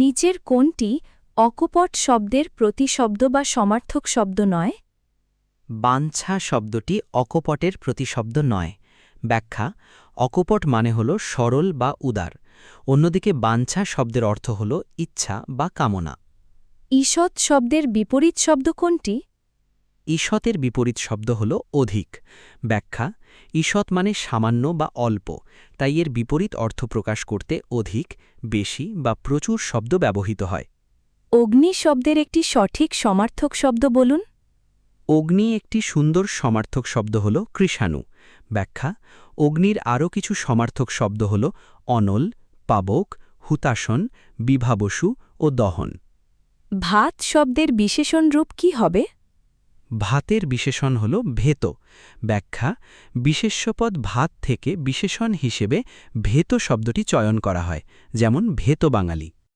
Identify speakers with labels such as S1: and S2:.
S1: নিচের কোনটি অকপট শব্দের প্রতিশব্দ বা সমার্থক শব্দ নয়?
S2: বাঞ্ছা শব্দটি অকপটের প্রতিশব্দ নয়। ব্যাখ্যা: অকপট মানে হল সরল বা উদার, অন্যদিকে বাঞ্ছা শব্দের অর্থ হল ইচ্ছা বা কামনা।
S1: ঈষৎ শব্দের বিপরীত শব্দ কোনটি?
S2: ঈষতের বিপরীত শব্দ হল অধিক। ব্যাখ্যা: ঈষৎ মানে সামান্য বা অল্প, তাই এর বিপরীত অর্থ প্রকাশ করতে অধিক, বেশি বা প্রচুর শব্দ ব্যবহৃত হয়।
S1: অগ্নি শব্দের একটি সঠিক সমার্থক শব্দ বলুন।
S2: অগ্নি একটি সুন্দর সমার্থক শব্দ হল কৃষাণু। ব্যাখ্যা: অগ্নির আরও কিছু সমার্থক শব্দ হল অনল, পাবক, হুতাশন, বিভাবসু ও দহন।
S1: ভাত শব্দের বিশেষণ রূপ কি হবে?
S2: ভাতের বিশেষণ হল ভেত। ব্যাখ্যা: বিশেষ্যপদ ভাত থেকে বিশেষণ হিসেবে ভেত শব্দটি চয়ন করা হয়, যেমন ভেত বাঙালি।